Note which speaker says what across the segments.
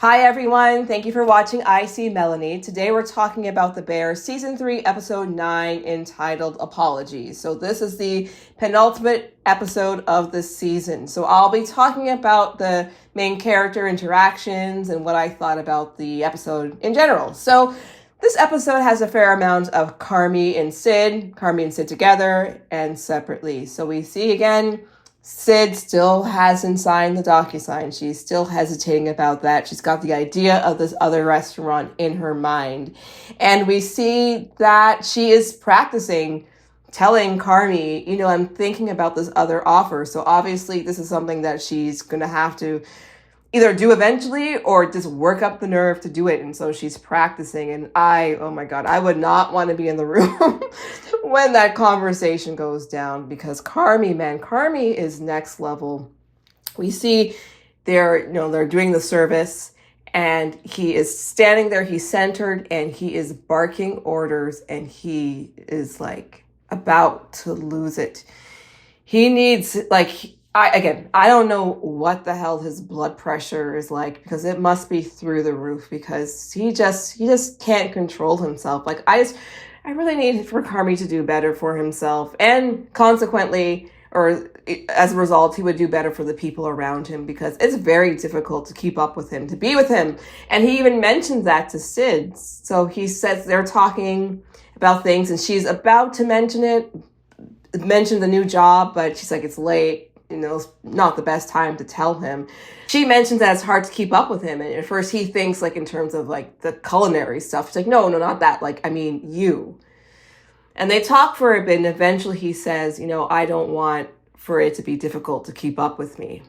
Speaker 1: Hi everyone, thank you for watching I See Melanie. Today we're talking about The Bear Season 3, Episode 9, entitled Apologies. So this is the penultimate episode of this season. So I'll be talking about the main character interactions and what I thought about the episode in general. So this episode has a fair amount of Carmy and Sid together and separately. So we see again, Sid still hasn't signed the DocuSign. She's still hesitating about that. She's got the idea of this other restaurant in her mind. And we see that she is practicing telling Carmy, I'm thinking about this other offer. So obviously this is something that she's going to have to either do eventually or just work up the nerve to do it. And so she's practicing. And oh my God, I would not want to be in the room when that conversation goes down, because Carmy is next level. We see they're doing the service and he is standing there, he's centered and he is barking orders and he is like about to lose it. He needs I don't know what the hell his blood pressure is like, because it must be through the roof, because he just can't control himself. I really need for Carmy to do better for himself, and consequently, or as a result, he would do better for the people around him, because it's very difficult to keep up with him, to be with him. And he even mentions that to Sid. So he says they're talking about things and she's about to mention the new job, but she's like, it's late. It's not the best time to tell him. She mentions that it's hard to keep up with him. And at first he thinks in terms of the culinary stuff. She's like, no, not that. I mean, you. And they talk for a bit. And eventually he says, I don't want for it to be difficult to keep up with me,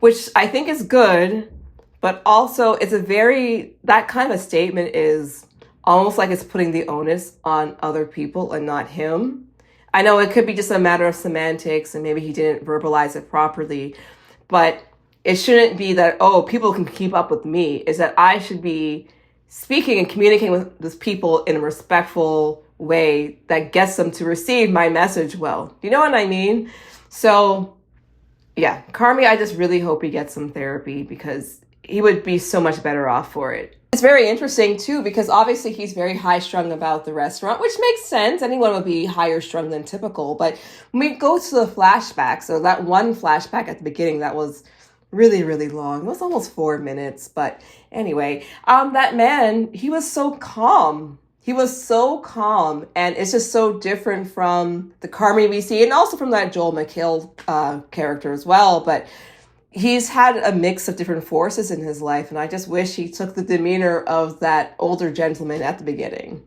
Speaker 1: which I think is good. But also that kind of a statement is almost like it's putting the onus on other people and not him. I know it could be just a matter of semantics and maybe he didn't verbalize it properly, but it shouldn't be that, people can keep up with me. Is that I should be speaking and communicating with these people in a respectful way that gets them to receive my message well. Do you know what I mean? So yeah, Carmy, I just really hope he gets some therapy, because he would be so much better off for it. It's very interesting too, because obviously he's very high strung about the restaurant, which makes sense. Anyone would be higher strung than typical. But when we go to the flashback, so that one flashback at the beginning that was really, really long, it was almost 4 minutes. But anyway, that man, he was so calm. He was so calm, and it's just so different from the Carmy we see, and also from that Joel McHale character as well. But he's had a mix of different forces in his life, and I just wish he took the demeanor of that older gentleman at the beginning.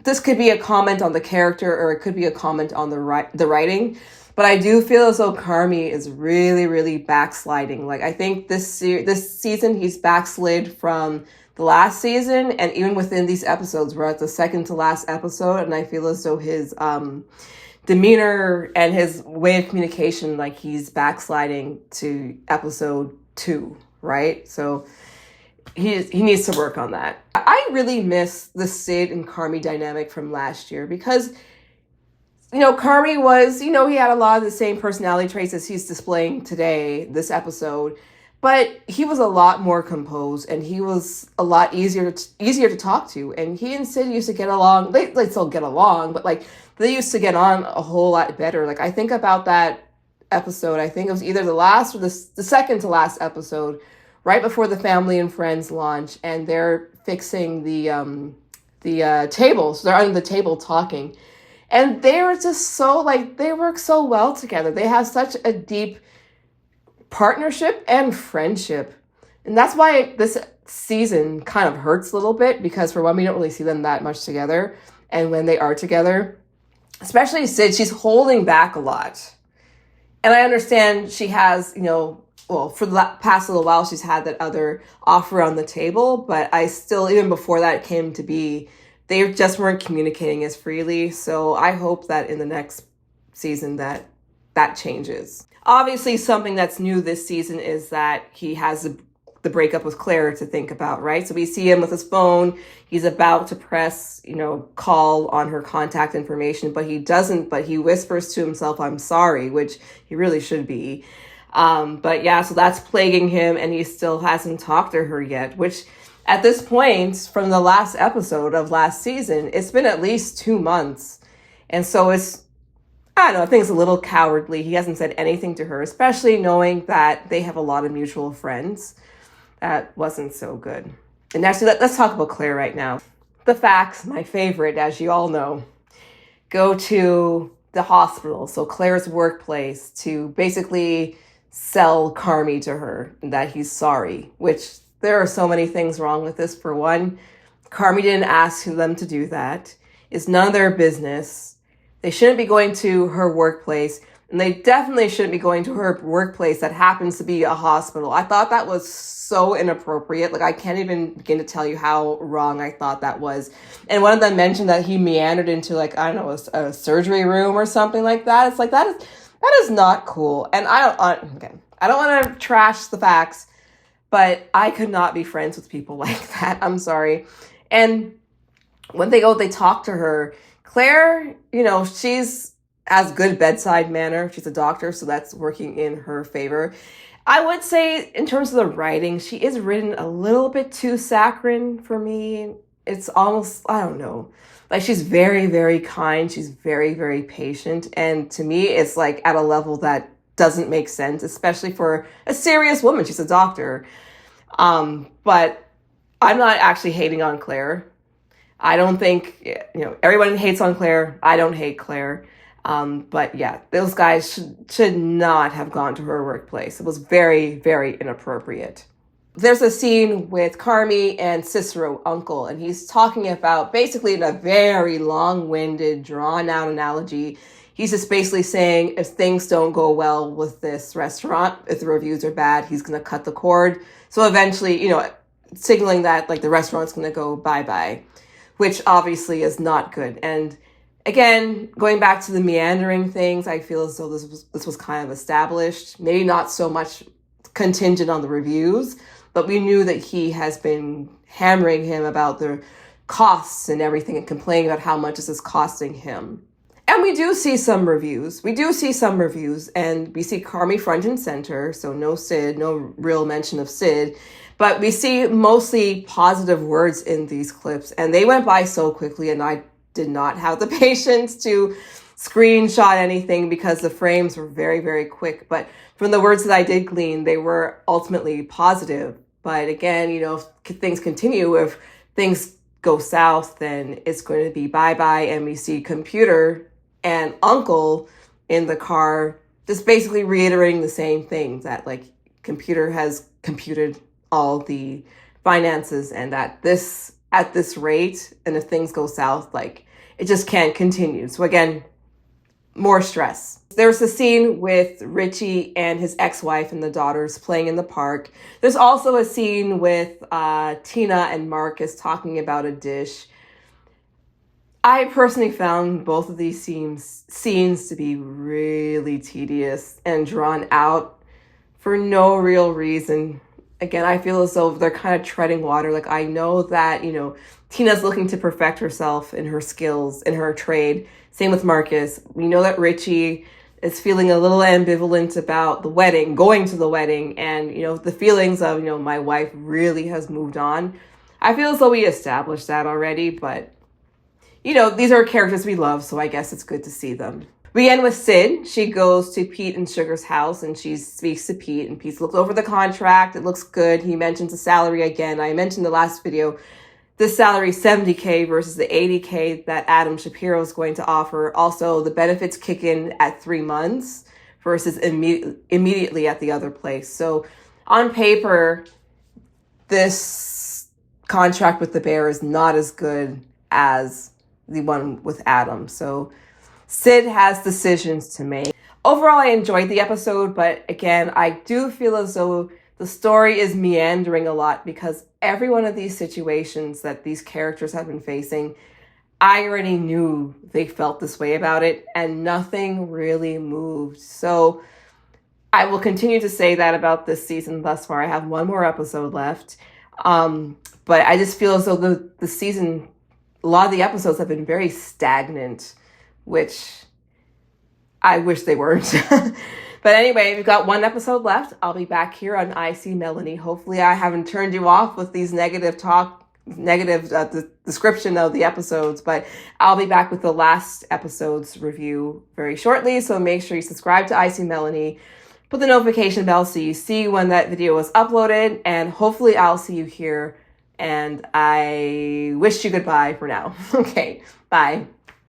Speaker 1: This could be a comment on the character, or it could be a comment on the writing, but I do feel as though Carmy is really, really backsliding. I think this season he's backslid from the last season, and even within these episodes, we're at the second to last episode, and I feel as though his demeanor and his way of communication, he's backsliding to episode 2, right? So he needs to work on that. I really miss the Sid and Carmy dynamic from last year, because Carmy was, he had a lot of the same personality traits as he's displaying today, this episode, but he was a lot more composed and he was a lot easier to talk to. And he and Sid used to get along. They still get along, but they used to get on a whole lot better. I think about that episode. I think it was either the last or the second to last episode, right before the family and friends launch, and they're fixing the table. So they're under the table talking, and they were just so they work so well together. They have such a deep partnership and friendship, and that's why this season kind of hurts a little bit, because for one, we don't really see them that much together, and when they are together, especially Sid, she's holding back a lot. And I understand she has, for the past little while, she's had that other offer on the table, but I still, even before that came to be, they just weren't communicating as freely. So I hope that in the next season that changes. Obviously, something that's new this season is that he has the breakup with Claire to think about, right? So we see him with his phone. He's about to press, call on her contact information, but he doesn't. But he whispers to himself, "I'm sorry," which he really should be. But yeah, so that's plaguing him, and he still hasn't talked to her yet, which at this point, from the last episode of last season, it's been at least 2 months. And so I don't know, I think it's a little cowardly. He hasn't said anything to her, especially knowing that they have a lot of mutual friends. That wasn't so good. And actually, let's talk about Claire right now. The facts, my favorite, as you all know, go to the hospital, so Claire's workplace, to basically sell Carmy to her and that he's sorry, which there are so many things wrong with this. For one, Carmy didn't ask them to do that. It's none of their business. They shouldn't be going to her workplace, and they definitely shouldn't be going to her workplace that happens to be a hospital. I thought that was so inappropriate. Like, I can't even begin to tell you how wrong I thought that was. And one of them mentioned that he meandered into, like, I don't know, a surgery room or something like that. It's like, that is not cool. And I don't want to trash the facts, but I could not be friends with people like that. I'm sorry. And when they talk to her, Claire, she's has good bedside manner. She's a doctor, so that's working in her favor. I would say in terms of the writing, she is written a little bit too saccharine for me. It's almost, I don't know. Like, she's very, very kind. She's very, very patient. And to me, it's like at a level that doesn't make sense, especially for a serious woman. She's a doctor. But I'm not actually hating on Claire. I don't think, everyone hates on Claire. I don't hate Claire. But yeah, those guys should not have gone to her workplace. It was very, very inappropriate. There's a scene with Carmy and Cicero, uncle, and he's talking about, basically in a very long-winded, drawn-out analogy, he's just basically saying if things don't go well with this restaurant, if the reviews are bad, he's going to cut the cord. So eventually, signaling that, like, the restaurant's going to go bye-bye, which obviously is not good. And again, going back to the meandering things, I feel as though this was kind of established. Maybe not so much contingent on the reviews, but we knew that he has been hammering him about the costs and everything and complaining about how much this is costing him. And we do see some reviews. And we see Carmy front and center, so no Sid, no real mention of Sid. But we see mostly positive words in these clips, and they went by so quickly, and I did not have the patience to screenshot anything because the frames were very, very quick. But from the words that I did glean, they were ultimately positive. But again, if things continue, if things go south, then it's going to be bye-bye. And we see Computer and Uncle in the car just basically reiterating the same thing, that, like, Computer has computed all the finances, and that at this rate, and if things go south, like, it just can't continue. So again, more stress. There's a scene with Richie and his ex-wife and the daughters playing in the park. There's also a scene with Tina and Marcus talking about a dish. I personally found both of these scenes to be really tedious and drawn out for no real reason. Again, I feel as though they're kind of treading water. Like, I know that, Tina's looking to perfect herself in her skills, in her trade. Same with Marcus. We know that Richie is feeling a little ambivalent about the wedding, going to the wedding, and, the feelings of, my wife really has moved on. I feel as though we established that already, but, these are characters we love, so I guess it's good to see them. We end with Sid. She goes to Pete and Sugar's house, and she speaks to Pete, and Pete looks over the contract. It looks good. He mentions the salary again. I mentioned in the last video, this salary is $70K versus the $80K that Adam Shapiro is going to offer. Also, the benefits kick in at 3 months versus immediately at the other place. So on paper, this contract with the Bear is not as good as the one with Adam. So Sid has decisions to make. Overall, I enjoyed the episode, but again, I do feel as though the story is meandering a lot because every one of these situations that these characters have been facing, I already knew they felt this way about it, and nothing really moved. So I will continue to say that about this season thus far. I have one more episode left. But I just feel as though the season, a lot of the episodes have been very stagnant, which I wish they weren't. But anyway, we've got one episode left. I'll be back here on I See Melanie. Hopefully I haven't turned you off with these negative description of the episodes, but I'll be back with the last episode's review very shortly. So make sure you subscribe to I See Melanie, put the notification bell so you see when that video is uploaded, and hopefully I'll see you here. And I wish you goodbye for now. Okay, bye.